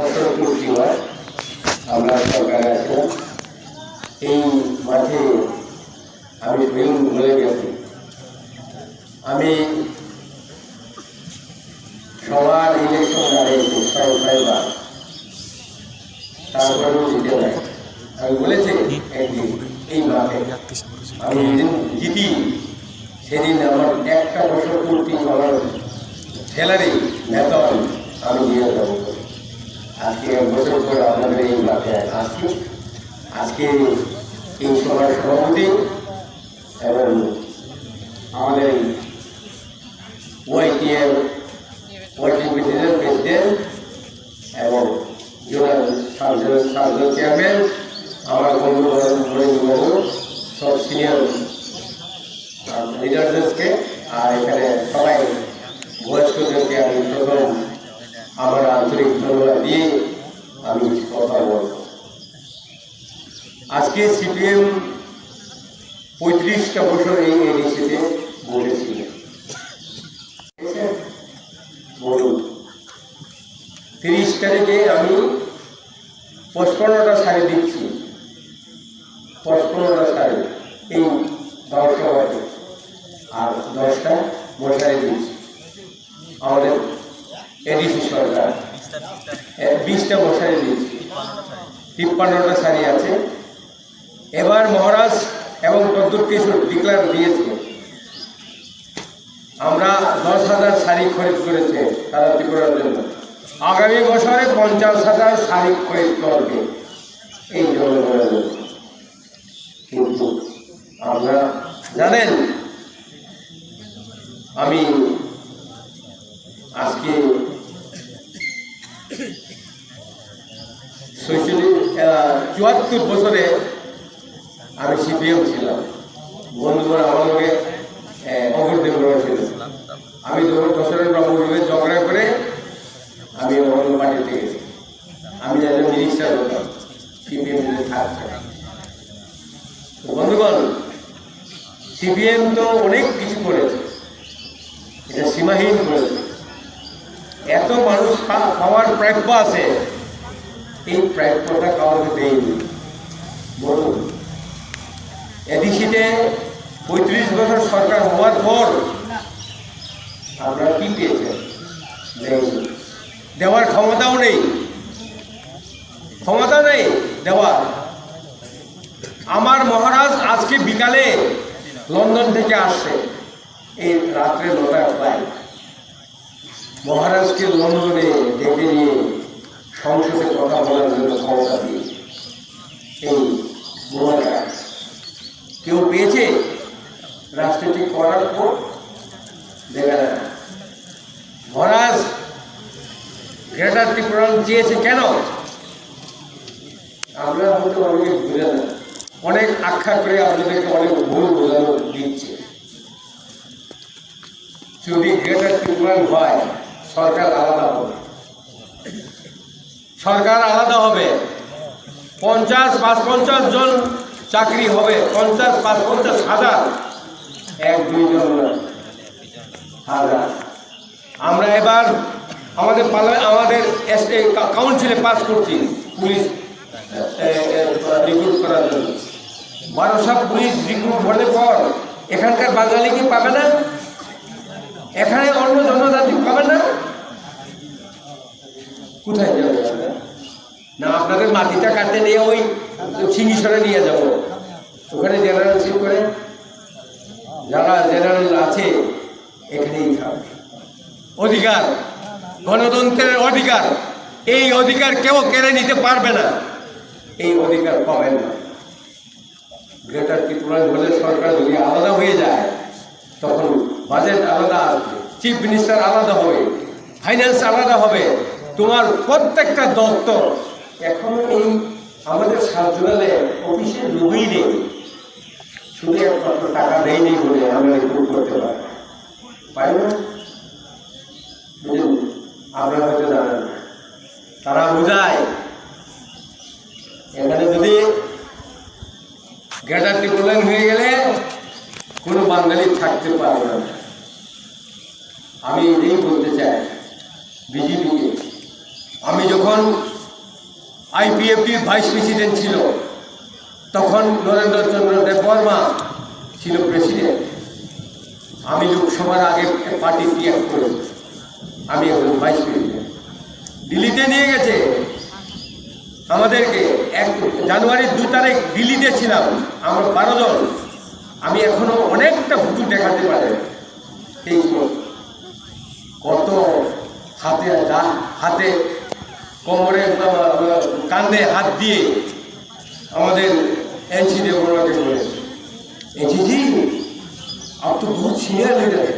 বছর পূর্তি হয় আমরা সরকারে আসলাম। এই মাঠে আমি ভুলে গেছি, আমি সবার ইলেকশন দাঁড়িয়েছি ছয়বার, তারপরেও জিতে নাই। আমি বলেছি একদিন এই মাঠে আমি যেদিন জিতি সেদিন আমার একটা বছর পূর্তি আমার স্যালারি বেতন আমি দিয়ে দেবো। আজকে এক বছর পরে আমাদের এই মাঠে আসছি। আজকে এই সভার সভাপতি এবং আমাদের ওয়াইটিএর ওয়ার্কিং প্রেসিডেন্ট এবং সাংসদ চেয়ারম্যান, আমার বন্ধু সব সিনিয়র লিডারদেরকে, আর এখানে সবাই বয়স্কদেরকে আমি প্রথম আমার আন্তরিক ধন্যবাদ দিয়ে আমি কথা বলব। আজকে সিপিএম 35টা বছর এই এডিসিতে বলেছিল। বলুন, 30 তারিখে আমি 55টা শাড়ি দিচ্ছি, 55টা শাড়ি এই 10টা বাজে, আর 10টা মশারি দিচ্ছি। আমাদের এডিসি সরকার 20টা মশারি দিচ্ছি, 53টা শাড়ি আছে। এবার মহারাজ এবং তদ্দুর কিছু ডিক্লার দিয়েছে, আমরা 10,000 শাড়ি খরিদ করেছে তারা ত্রিপুরার জন্য। আগামী বছরে 50,000 শাড়ি খরিদ করবে এই জনগণের জন্য। কিন্তু আপনারা জানেন আমি আজকে 74 বছরে আমি সিপিএম ছিলাম। বন্ধুরা আমার লোকে অগ্রদেব ছিল। আমি দশরের বাবুকে ঝগড়া করে আমি অন্য পার্টিতে গেছি। আমি যেন মিনিস্টার হতাম, সিপিএম থাকছে। বন্ধুগণ, সিপিএম তো অনেক কিছু করেছে, এটা সীমাহীন করেছে। এত মানুষ খাওয়ার প্রাপ্য আছে, এই প্রাপ্যটা কাউকে দেয়নি। বলুন, এডিসিতে 35 বছর সরকার হওয়ার পর আপনারা কি পেয়েছেন? দেওয়ার ক্ষমতাও নেই, ক্ষমতা নেই দেওয়ার। আমার মহারাজ আজকে বিকালে লন্ডন থেকে আসছে, এই রাত্রে 9টায় ফ্লাইট। মহারাজকে লন্ডনে ডেকে নিয়ে সংসদে কথা বলার জন্য ক্ষমতা দিয়ে এই মহারাজ কেউ পেয়েছে? রাজনীতি করার পর দেখা যায় মহারাজ গ্রেটার ত্রিপুরা চেয়েছে কেন? আমরা হয়তো অনেক বুঝে না, অনেক আখ্যা করে আপনাদেরকে অনেক ভুল বোঝানো দিচ্ছে। যদি গ্রেটার ত্রিপুরা হয়, সরকার আলাদা হবে, সরকার আলাদা হবে। 50-50 জন চাকরি হবে, 50-50 হাজার, 1-2 জন হাজার। আমরা এবার আমাদের কাউন্সিলে পাস করছি পুলিশ রিক্রুট করার জন্য। 1200 পুলিশ রিক্রুট হলে পর এখানকার বাঙালি কি পাবে না? এখানে অন্য জনজাতি পাবে না? কোথায় যাবে? না আপনাদের মাটিটা কাটতে নিয়ে ওই সিঙ্গিসরে নিয়ে যাব, ওখানে জেনারেলশিপ করে যারা জেনারেল আছে এখানেই থাকবে। অধিকার, গণতন্ত্রের অধিকার, এই অধিকার কেউ কেড়ে নিতে পারবে না, এই অধিকার পাবেন না। গ্রেটার ত্রিপুরা বলে সরকার যদি আলাদা হয়ে যায়, তখন বাজেট আলাদা আসবে, চিফ মিনিস্টার আলাদা হবে, ফাইন্যান্স আলাদা হবে, তোমার প্রত্যেকটা দপ্তর। এখন এই আমাদের সার্জনালে অফিসের লোকই নেই, শুধু একমাত্র টাকা দেয়নি বলে আমরা রিক্রুট করতে পারি না। আপনারা হয়তো জানেন না, তারা বোঝায় এখানে যদি গ্রেটার ত্রিপুরা হয়ে গেলে কোনো বাঙালি থাকতে পারবে না। আমি এটাই বলতে চাই বিজেপিকে, আমি যখন আইপিএফটির ভাইস প্রেসিডেন্ট ছিল তখন নরেন্দ্রচন্দ্র দেববর্মা ছিল প্রেসিডেন্ট। আমি লোকসভার আগে পার্টি ত্যাগ করি, আমি এখন ভাইস প্রেসিডেন্ট। দিল্লিতে নিয়ে গেছে আমাদেরকে, জানুয়ারির 2 তারিখ দিল্লিতে ছিলাম আমরা 12 জন। আমি এখনো অনেকটা ভুতু দেখাতে পারি। এই কত হাতে কোমরে কাঁধে হাত দিয়ে আমাদের एनसी देवगौड़ा के बोले एनसी जी आप तो बहुत सीनियर लीडर है,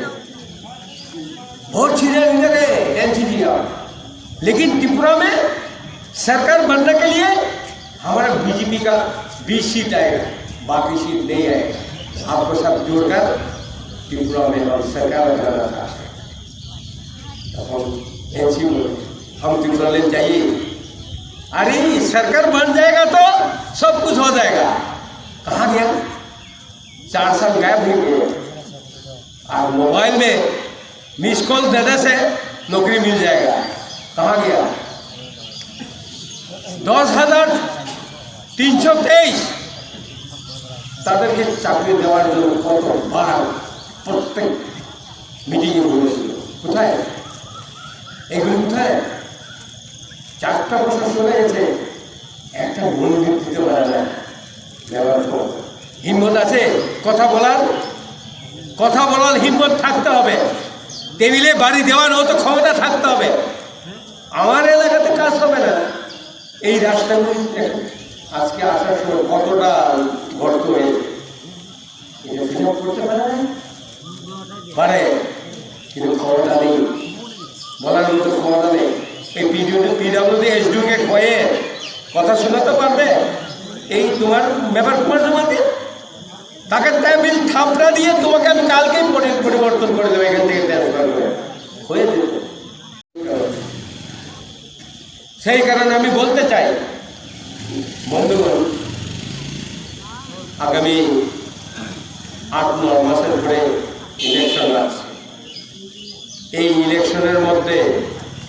बहुत सीनियर लीडर है एनसी जी आप, लेकिन त्रिपुरा में सरकार बनने के लिए हमारा बीजेपी का 20 सीट आएगा, बाकी सीट नहीं आएगा। आपको सब जोड़कर त्रिपुरा में हम सरकार बनाना चाहते हैं। हम एनसी बोले हम त्रिपुरा ले जाइए। अरे सरकार बन जाएगा तो सब कुछ हो जाएगा। कहाँ गया? 4 साल गायब हो गए। और मोबाइल में मिस कॉल देने से नौकरी मिल जाएगा। कहाँ गया? 10,323 তাদেরকে চাকরি দেওয়ার জন্য কতবার প্রত্যেক মিটিংয়ে বলেছিল। কোথায় এগুলো? কোথায়? 4টা বছর চলে গেছে, একটা মন্দির দিতে পারে না। হিম্মত আছে কথা বলার হিম্মত থাকতে হবে। টেবিলে বাড়ি দেওয়ার মতো ক্ষমতা থাকতে হবে। আমার এলাকাতে কাজ হবে না। এই রাস্তাগুলি আজকে আসার সময় কতটা গর্ত হয়েছে, এটা ফিল আপ করতে পারে কিন্তু ক্ষমতা নেই, বলার মতো ক্ষমতা নেই। এই পিডব্লিউডি এসডিওকে কয়ে কথা শোনাতে পারবে? এই তোমার মেম্বার কুমার জমাতে তাকে টেবিল থাপড়া দিয়ে তোমাকে আমি কালকেই পরিবর্তন করে দেবো, এখান থেকে ট্রান্সফার করে হয়ে যেত। সেই কারণে আমি বলতে চাই বন্ধুগণ, আগামী 8-9 মাসের পরে ইলেকশন আছে। এই ইলেকশনের মধ্যে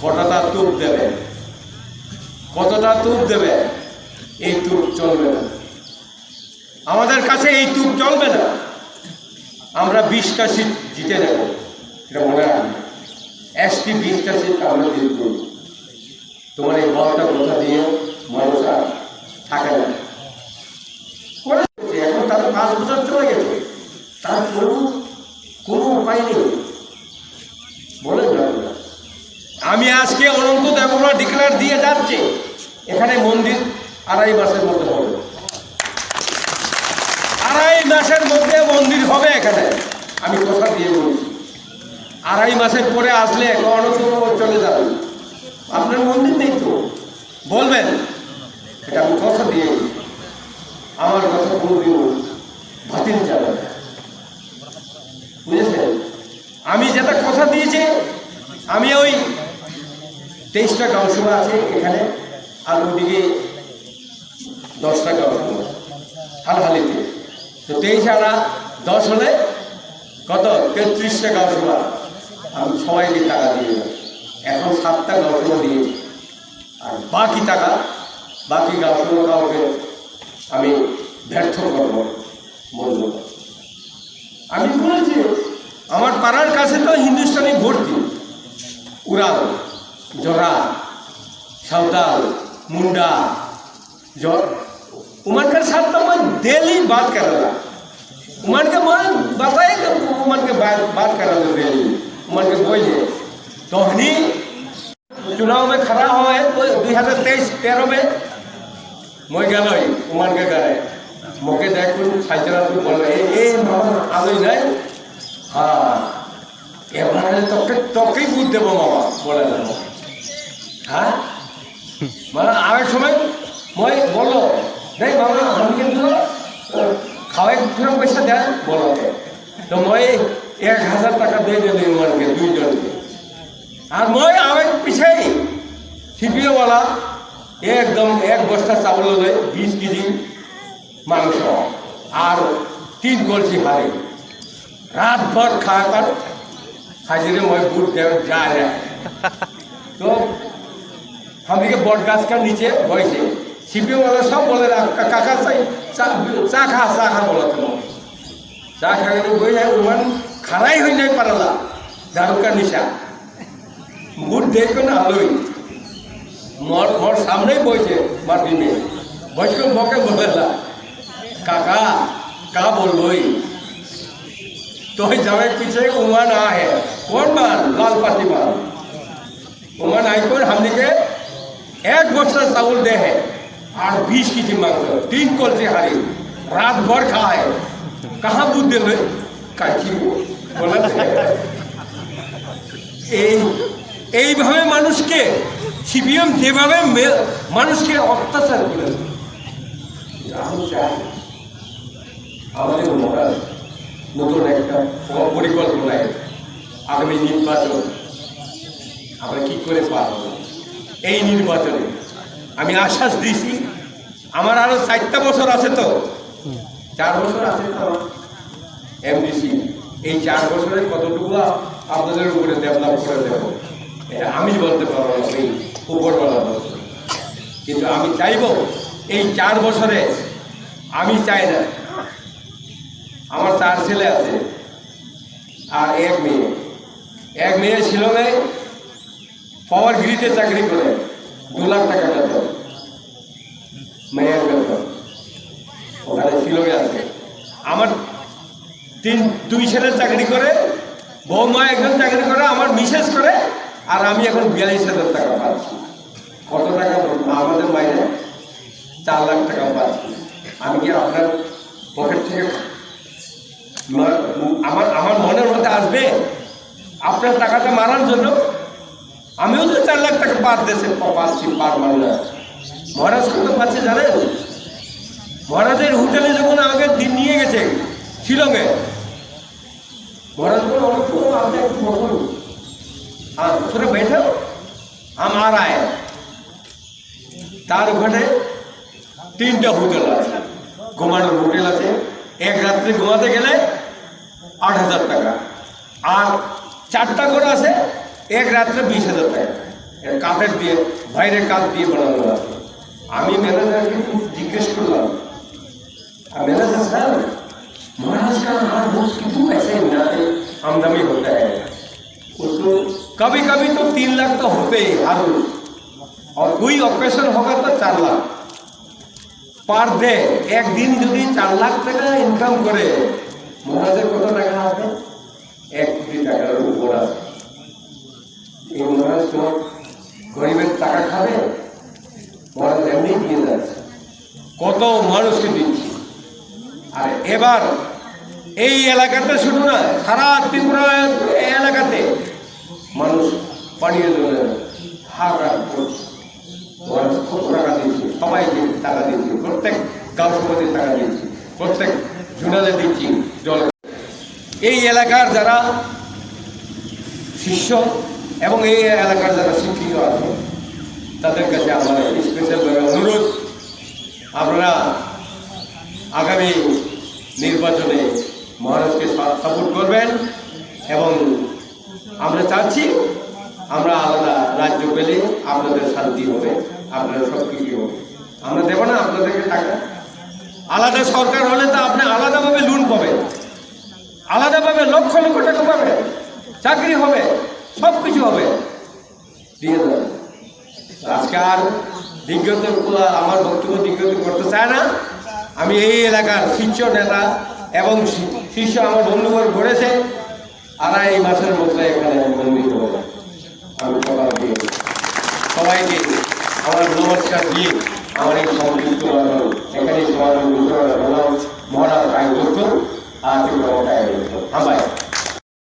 কতটা তুপ দেবে এই তুপ চলবে না। আমাদের কাছে এই তুপ চলবে না। আমরা 20টা সিট জিতে নেব, এটা মনে রাখবে। এসটি 20টা সিট আমরা জিতব। তোমার এই বলটা কথা দিয়ে মানুষ আর থাকে না। এখন তার 5 বছর চলে গেছে, তার কোনো উপায় নেই। বলেন না, আমি আজকে অনন্ত দেবগৌড়া ডিক্লেয়ার দিয়ে যাচ্ছি, এখানে মন্দির 2.5 মাসের মধ্যে হবে। 2.5 মাসের মধ্যে মন্দির হবে এখানে, আমি কথা দিয়ে বলছি। 2.5 মাসের পরে আসলে অনন্ত চলে যাবে। আপনার মন্দির নেই তো বলবেন, এটা আমি কথা দিয়ে, আমার কথা কোনোদিন বাতিল যাবে না, বুঝেছেন? আমি যেটা কথা দিয়েছি, আমি ওই 23টা গাঁওসভা আছে এখানে, আর ওদিকে 10টা গাঁওসভা হালহালিতে, তো 23 আর 10 হলে কত? 33টা গাঁওসভা আমি সবাইকে টাকা দিয়ে দেবো। এখন 7টা গাঁওসভা দিয়েছি, আর বাকি টাকা বাকি গাঁওসভা কাউকে আমি ব্যর্থ করবো বলবো। আমি বলেছি আমার পাড়ার কাছে তো হিন্দুস্তানি ভর্তি, উরাল, জরা, सावताल, मुंडा, जो उमन के साथ तो मैं डेली बात कर रहा, उमन के मन बताए कि उमन के बात कर रहा था डेली, उमन के बोलिए तो हनी चुनाव में खड़ा हुआ है 2023-13 में मैं गया उमन के घर है मोके देख साइचरा तो बोल रहे ए मामा आलोई जाए हाँ ये बारे तो कई बुद्ध देवो मामा बोला ना हाँ माना आवे समय मैं बोलो नहीं मामा हम के तो खावे फिर पैसा दे बोलो तो मैं 1000 টাকা दे दिली उमन के 2 जन के और मैं आवे पीछे सीपीओ वाला एकदम एक बस्ता चावल ले 20 केजी मांस और 3 कलसी हारे रात भर खाकर हाजिरे मैं बुट जा रहा तो हमने बट गाछ का नीचे बसे सीपीएम वाला सब बोले काका चा खा बोला चा खा बही जाए उमान खाराई हो नहीं पारा दारू का निशा बुट देखो ना आलोई मोर सामने बसे माटी में बस को मौके बोलेला काका का बोलो तो जमे पीछे उमान आ है कौन मान लाल पाती मान उमान आई को हमने के 1 बस्ता चावल दे है और 20 केजी मांग 3 कलसी हारी रात भर खा है कहाँ बुद्ध दिल काची बोला এইভাবে মানুষকে সিপিএম যেভাবে মানুষকে অত্যাচার করেছে আমাদের নতুন একটা পরিকল্পনায় আগামী নির্বাচন আমরা কি করে পার হব এই নির্বাচনে আমি আশ্বাস দিয়েছি আমার আরো 4টা বছর আছে তো 4 বছর আছে তো এমডিসি এই 4 বছরে কতটুকু আপনাদের উপরে ডেভেলপ করে দেব এটা আমি বলতে পারবো না এই উপরওয়ালা বলতে কিন্তু আমি চাইব এই 4 বছরে আমি চাই না আমার 4 ছেলে আছে আর এক মেয়ে শিলংয়ে পাওয়ার গ্রিডে চাকরি করে 2 লাখ টাকা বেতন মেয়ের বেতন ওখানে শিলংয়ে আছে আমার 2 ছেলে চাকরি করে বৌমা একজন চাকরি করে আমার মিসেস করে আর আমি এখন 42,000 টাকা পাচ্ছি কত টাকা আমাদের বাইরে 4 লাখ টাকা পাচ্ছি আমি কি আপনার পকেট থেকে আমার মনের মধ্যে আসবে আপনার টাকাটা মারার জন্য আমিও তো 4 লাখ টাকা পার দেশে পাচ্ছি পার মারলে মহারাজ কত পাচ্ছে জানেন মহারাজের হোটেলে যখন আমাকে দিন নিয়ে গেছে শিলংয়ে महाराज को आपने हाँ थोड़ा बैठो हम आ रहा है तार ओखाने 3टा होटेल আছে ঘুমানোর হোটেল আছে এক রাত্রে ঘুমাতে গেলে 8,000 টাকা আর 4টা ঘর আছে এক রাত্রে 20,000 টাকা এর কাঠের দিয়ে বাইরের কাঠ দিয়ে বানানো আছে আমি ম্যানেজারকে জিজ্ঞেস করলাম ম্যানেজার স্যার महाराज का हर रोज कितने पैसे आमदनी होता है उसको कभी कभी तो 3 लाख तो होते ही हर रोज और कोई ऑपरेशन होगा तो 4 लाख पर डे एक दिन यदि 4 लाख টাকা इनकम करे महाराज कत टाका आते 1 कोटी টাকার উপর আছে এই महाराज তো গরিবের টাকা খাবে महाराज এমনি দিয়ে যাচ্ছে কত মানুষকে দিচ্ছে আর এবার এই এলাকাতে শুধু না সারা ত্রিপুরা এলাকাতে মানুষ পানীয় জলের হাহাকার করছে খুব টাকা দিচ্ছি সবাইকে টাকা দিচ্ছি প্রত্যেক গাঁও সমিতির টাকা দিচ্ছি প্রত্যেক জুনালে দিচ্ছি জল এই এলাকার যারা শিষ্য এবং এই এলাকার যারা শিক্ষিত আছে তাদের কাছে আমার স্পেশালভাবে অনুরোধ আপনারা আগামী নির্বাচনে মহারাজকে সাপোর্ট করবেন এবং আমরা চাচ্ছি আমরা আলাদা রাজ্য পেলে আপনাদের শান্তি হবে আপনাদের সব কিছু হবে আমরা দেব না আপনাদেরকে টাকা আলাদা সরকার হলে তো আপনি আলাদাভাবে লোন পাবেন আলাদাভাবে লক্ষ লক্ষ টাকা পাবেন চাকরি হবে সব কিছু হবে দিয়ে দেবেন আজকে আর বিজ্ঞত আমার বক্তব্য বিজ্ঞত করতে চায় না আমি এই এলাকার শীর্ষ নেতা এবং শীর্ষ আমার বন্ধুবর ঘুরেছে আড়াই মাসের মধ্যে এখানে বন্দিত হবে আমি সবাইকে আমার নমস্কার দিয়ে আমার এই সংযুক্ত